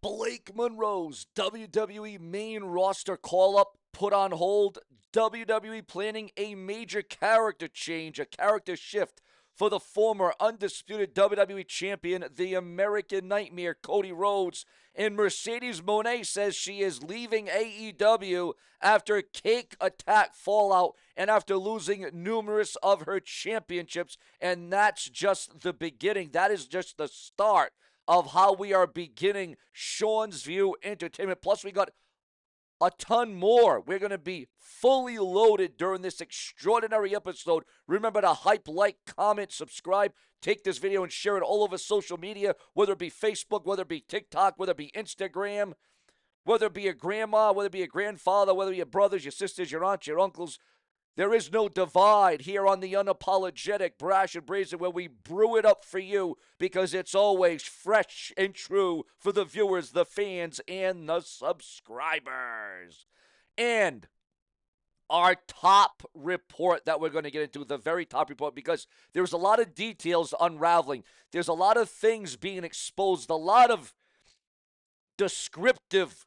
Blake Monroe's WWE main roster call-up put on hold. WWE planning a major character change, a character shift for the former undisputed WWE champion, the American Nightmare, Cody Rhodes. And Mercedes Moné says she is leaving AEW after Cake Attack fallout and after losing numerous of her championships. And that's just the beginning. That is just the start of how we are beginning Sean's View Entertainment. Plus, we got a ton more. We're going to be fully loaded during this extraordinary episode. Remember to hype, like, comment, subscribe. Take this video and share it all over social media, whether it be Facebook, whether it be TikTok, whether it be Instagram, whether it be your grandma, whether it be your grandfather, whether it be your brothers, your sisters, your aunts, your uncles. There is no divide here on the Unapologetic Brash and Brazen, where we brew it up for you because it's always fresh and true for the viewers, the fans, and the subscribers. And our top report that we're going to get into, the very top report, because there's a lot of details unraveling. There's a lot of things being exposed, a lot of descriptive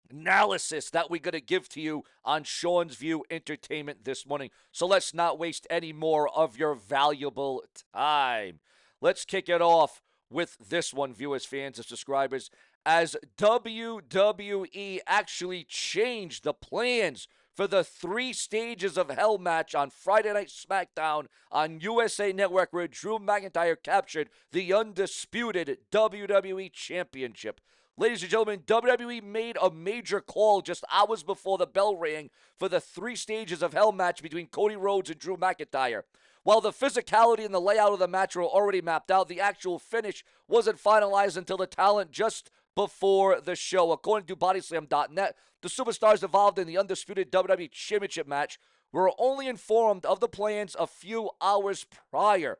analysis that we're going to give to you on Sean's View Entertainment this morning. So let's not waste any more of your valuable time. Let's kick it off with this one, viewers, fans, and subscribers, as WWE actually changed the plans for the 3 stages of Hell match on Friday Night SmackDown on USA Network, where Drew McIntyre captured the undisputed WWE Championship. Ladies and gentlemen, WWE made a major call just hours before the bell rang for the 3 stages of Hell match between Cody Rhodes and Drew McIntyre. While the physicality and the layout of the match were already mapped out, the actual finish wasn't finalized until the talent just before the show. According to Bodyslam.net, the superstars involved in the undisputed WWE Championship match were only informed of the plans a few hours prior.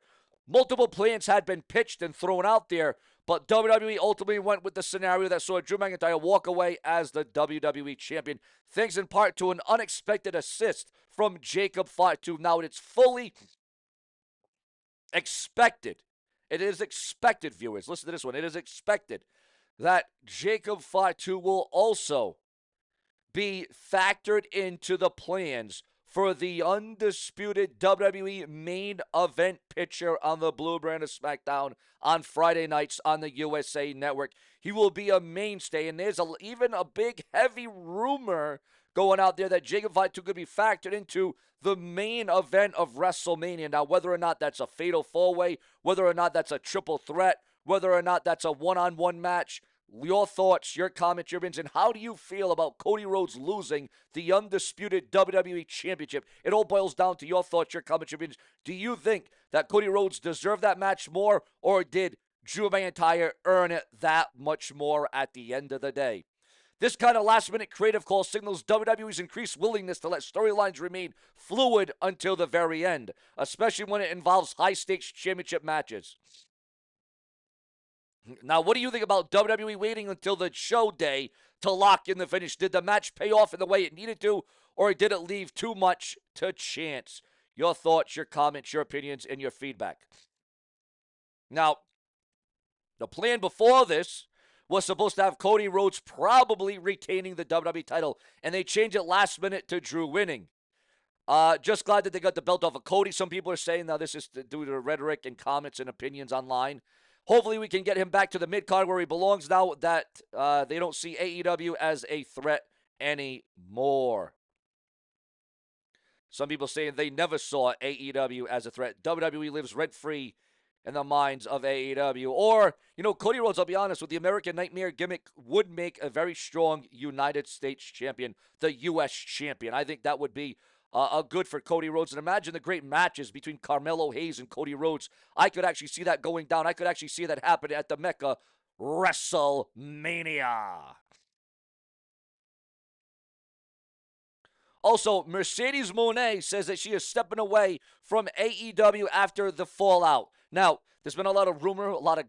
Multiple plans had been pitched and thrown out there, but WWE ultimately went with the scenario that saw Drew McIntyre walk away as the WWE Champion, thanks in part to an unexpected assist from Jacob Fatu. Now, it's fully expected. It is expected, viewers. Listen to this one. It is expected that Jacob Fatu will also be factored into the plans for the undisputed WWE main event picture on the Blue Brand of SmackDown on Friday nights on the USA Network. He will be a mainstay, and there's even a big, heavy rumor going out there that Jacob Fatu could be factored into the main event of WrestleMania. Now, whether or not that's a fatal four-way, whether or not that's a triple threat, whether or not that's a one-on-one match, your thoughts, your comments, your opinions, and how do you feel about Cody Rhodes losing the undisputed WWE Championship? It all boils down to your thoughts, your comments, your opinions. Do you think that Cody Rhodes deserved that match more, or did Drew McIntyre earn it that much more at the end of the day? This kind of last-minute creative call signals WWE's increased willingness to let storylines remain fluid until the very end, especially when it involves high-stakes championship matches. Now, what do you think about WWE waiting until the show day to lock in the finish? Did the match pay off in the way it needed to, or did it leave too much to chance? Your thoughts, your comments, your opinions, and your feedback. Now, the plan before this was supposed to have Cody Rhodes probably retaining the WWE title, and they changed it last minute to Drew winning. Just glad that they got the belt off of Cody. Some people are saying now this is due to rhetoric and comments and opinions online. Hopefully we can get him back to the mid-card where he belongs now that they don't see AEW as a threat anymore. Some people saying they never saw AEW as a threat. WWE lives rent-free in the minds of AEW. Or, Cody Rhodes, I'll be honest, with the American Nightmare gimmick would make a very strong United States champion, the U.S. champion. I think that would be good for Cody Rhodes. And imagine the great matches between Carmelo Hayes and Cody Rhodes. I could actually see that going down. I could actually see that happen at the Mecca WrestleMania. Also, Mercedes Moné says that she is stepping away from AEW after the fallout. Now, there's been a lot of rumor, a lot of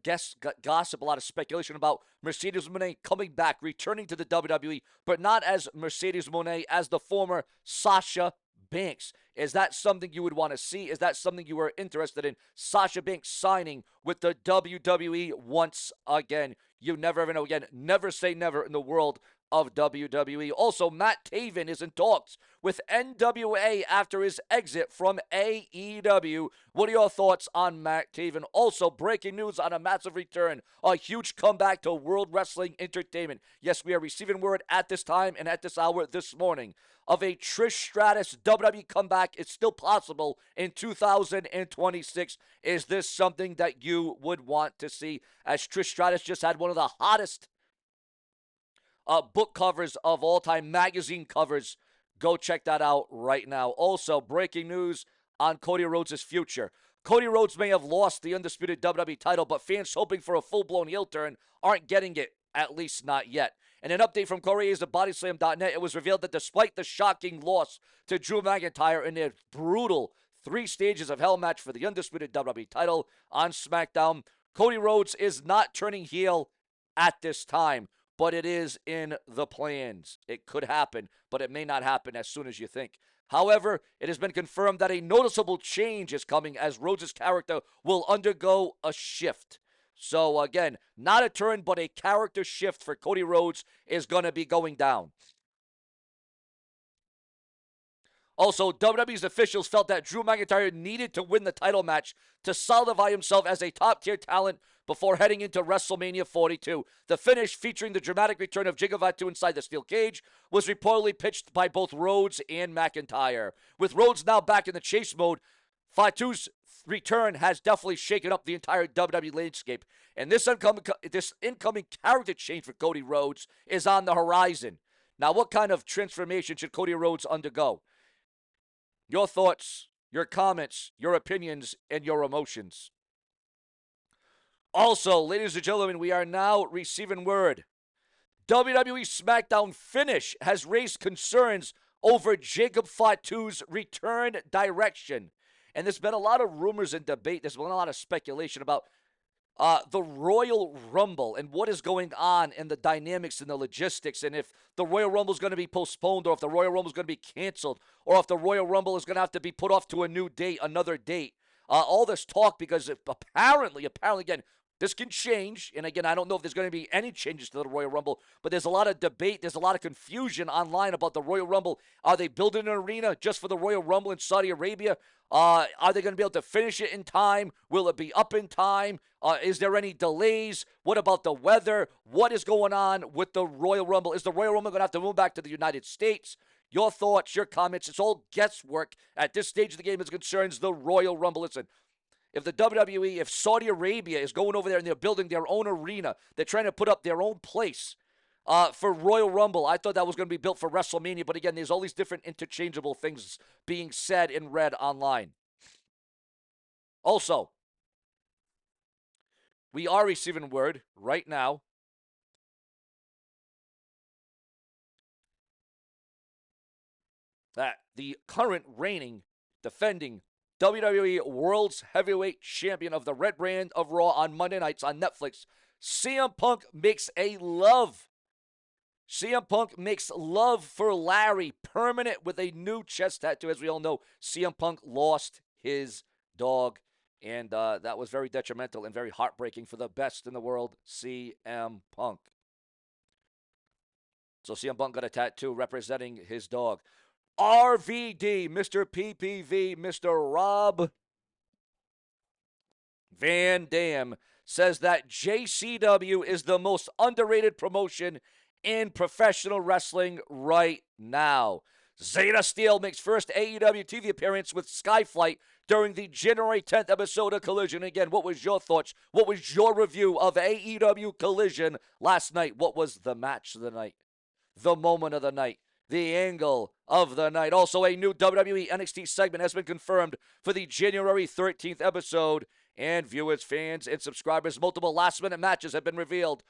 gossip, a lot of speculation about Mercedes Moné coming back, returning to the WWE, but not as Mercedes Moné, as the former Sasha Banks. Is that something you would want to see? Is that something you were interested in? Sasha Banks signing with the WWE once again. You never ever know. Again, never say never in the world of WWE. Also, Matt Taven is in talks with NWA after his exit from AEW. What are your thoughts on Matt Taven? Also, breaking news on a massive return, a huge comeback to World Wrestling Entertainment. Yes, we are receiving word at this time and at this hour this morning of a Trish Stratus WWE comeback. It's still possible in 2026. Is this something that you would want to see? As Trish Stratus just had one of the hottest book covers of all time, magazine covers. Go check that out right now. Also, breaking news on Cody Rhodes' future. Cody Rhodes may have lost the undisputed WWE title, but fans hoping for a full-blown heel turn aren't getting it, at least not yet. In an update from Corey's of BodySlam.net, it was revealed that despite the shocking loss to Drew McIntyre in their brutal 3 stages of hell match for the undisputed WWE title on SmackDown, Cody Rhodes is not turning heel at this time, but it is in the plans. It could happen, but it may not happen as soon as you think. However, it has been confirmed that a noticeable change is coming as Rhodes' character will undergo a shift. So again, not a turn, but a character shift for Cody Rhodes is going to be going down. Also, WWE's officials felt that Drew McIntyre needed to win the title match to solidify himself as a top-tier talent before heading into WrestleMania 42. The finish, featuring the dramatic return of Jiga Fatu inside the steel cage, was reportedly pitched by both Rhodes and McIntyre. With Rhodes now back in the chase mode, Fatu's return has definitely shaken up the entire WWE landscape. And this incoming character change for Cody Rhodes is on the horizon. Now, what kind of transformation should Cody Rhodes undergo? Your thoughts, your comments, your opinions, and your emotions. Also, ladies and gentlemen, we are now receiving word. WWE SmackDown finish has raised concerns over Jacob Fatu's return direction. And there's been a lot of rumors and debate. There's been a lot of speculation about the Royal Rumble and what is going on and the dynamics and the logistics, and if the Royal Rumble is going to be postponed, or if the Royal Rumble is going to be canceled, or if the Royal Rumble is going to have to be put off to a new date, another date. All this talk, because apparently, again, this can change. And again, I don't know if there's going to be any changes to the Royal Rumble, but there's a lot of debate. There's a lot of confusion online about the Royal Rumble. Are they building an arena just for the Royal Rumble in Saudi Arabia? Are they going to be able to finish it in time? Will it be up in time? Is there any delays? What about the weather? What is going on with the Royal Rumble? Is the Royal Rumble going to have to move back to the United States? Your thoughts, your comments. It's all guesswork at this stage of the game as concerns the Royal Rumble. Listen, if the WWE, if Saudi Arabia is going over there and they're building their own arena, they're trying to put up their own place for Royal Rumble. I thought that was going to be built for WrestleMania, but again, there's all these different interchangeable things being said and read online. Also, we are receiving word right now that the current reigning, defending WWE World's Heavyweight Champion of the Red Brand of Raw on Monday nights on Netflix, CM Punk makes love for Larry permanent with a new chest tattoo. As we all know, CM Punk lost his dog, and that was very detrimental and very heartbreaking for the best in the world, CM Punk. So CM Punk got a tattoo representing his dog. RVD, Mr. PPV, Mr. Rob Van Dam says that JCW is the most underrated promotion in professional wrestling right now. Zeta Steel makes first AEW TV appearance with Skyflight during the January 10th episode of Collision. Again, what was your thoughts? What was your review of AEW Collision last night? What was the match of the night? The moment of the night? The angle of the night. Also, a new WWE NXT segment has been confirmed for the January 13th episode. And viewers, fans, and subscribers, multiple last-minute matches have been revealed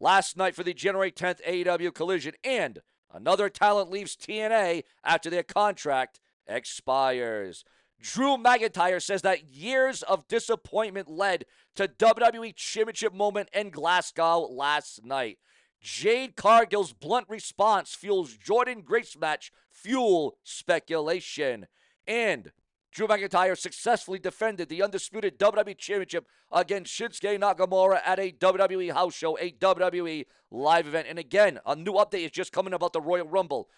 last night for the January 10th AEW Collision. And another talent leaves TNA after their contract expires. Drew McIntyre says that years of disappointment led to WWE Championship moment in Glasgow last night. Jade Cargill's blunt response fuels Jordan Grace match fuel speculation. And Drew McIntyre successfully defended the undisputed WWE Championship against Shinsuke Nakamura at a WWE house show, a WWE live event. And again, a new update is just coming about the Royal Rumble.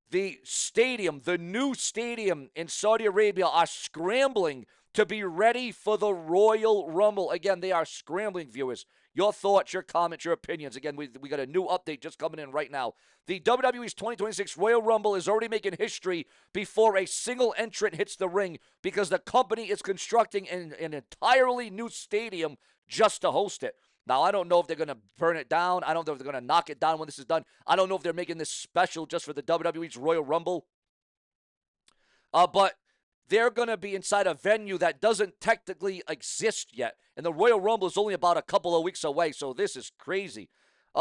The stadium, the new stadium in Saudi Arabia, are scrambling to be ready for the Royal Rumble. Again, they are scrambling, viewers. Your thoughts, your comments, your opinions. Again, we got a new update just coming in right now. The WWE's 2026 Royal Rumble is already making history before a single entrant hits the ring because the company is constructing an entirely new stadium just to host it. Now, I don't know if they're going to burn it down. I don't know if they're going to knock it down when this is done. I don't know if they're making this special just for the WWE's Royal Rumble. But they're going to be inside a venue that doesn't technically exist yet. And the Royal Rumble is only about a couple of weeks away, so this is crazy.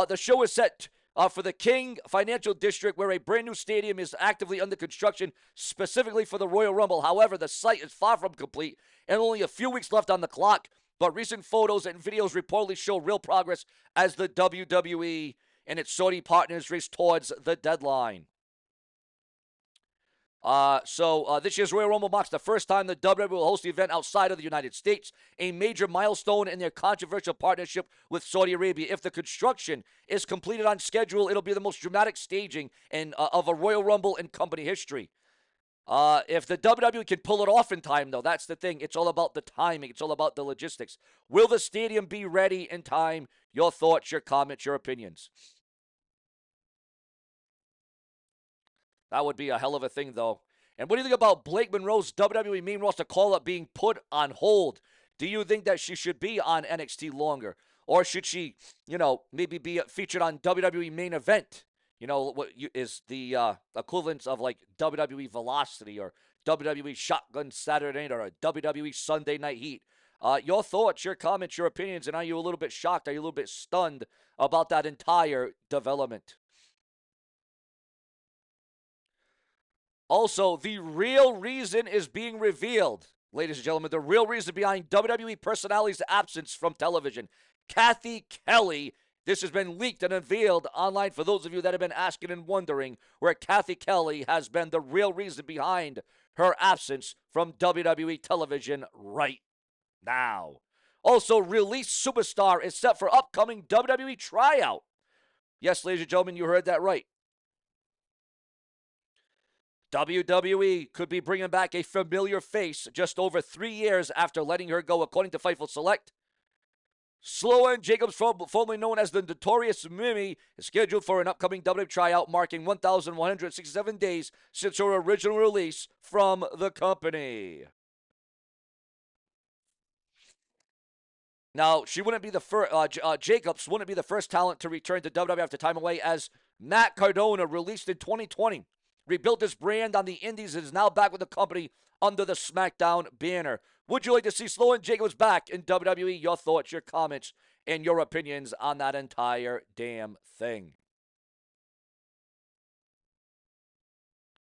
The show is set for the King Financial District, where a brand new stadium is actively under construction specifically for the Royal Rumble. However, the site is far from complete and only a few weeks left on the clock. But recent photos and videos reportedly show real progress as the WWE and its Saudi partners race towards the deadline. This year's Royal Rumble marks the first time the WWE will host the event outside of the United States, a major milestone in their controversial partnership with Saudi Arabia. If the construction is completed on schedule, it'll be the most dramatic staging of a Royal Rumble in company history. If the WWE can pull it off in time, though, that's the thing. It's all about the timing. It's all about the logistics. Will the stadium be ready in time? Your thoughts, your comments, your opinions. That would be a hell of a thing, though. And what do you think about Blake Monroe's WWE main roster call-up being put on hold? Do you think that she should be on NXT longer? Or should she, maybe be featured on WWE main event? What is the equivalent of like WWE Velocity or WWE Shotgun Saturday Night or a WWE Sunday Night Heat. Your thoughts, your comments, your opinions, and are you a little bit shocked? Are you a little bit stunned about that entire development? Also, the real reason is being revealed, ladies and gentlemen. The real reason behind WWE personality's absence from television. Kathy Kelly. This has been leaked and unveiled online for those of you that have been asking and wondering where Kathy Kelly has been the real reason behind her absence from WWE television right now. Also, Release Superstar is set for upcoming WWE tryout. Yes, ladies and gentlemen, you heard that right. WWE could be bringing back a familiar face just over 3 years after letting her go, according to Fightful Select. Sloan Jacobs, formerly known as the Notorious Mimi, is scheduled for an upcoming WWE tryout marking 1,167 days since her original release from the company. Now, she wouldn't be the first. Jacobs wouldn't be the first talent to return to WWE after time away, as Matt Cardona, released in 2020, rebuilt his brand on the Indies and is now back with the company under the SmackDown banner. Would you like to see Sloan Jacobs back in WWE? Your thoughts, your comments, and your opinions on that entire damn thing.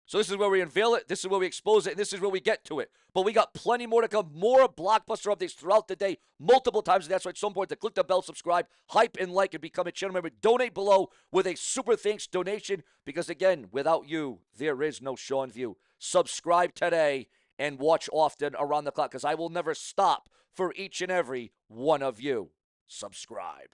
So this is where we unveil it, this is where we expose it, and this is where we get to it. But we got plenty more to come, more blockbuster updates throughout the day, multiple times. And that's why it's so important to click the bell, subscribe, hype, and like, and become a channel member. Donate below with a super thanks donation, because again, without you, there is no Sean View. Subscribe today and watch often around the clock, because I will never stop for each and every one of you. Subscribe.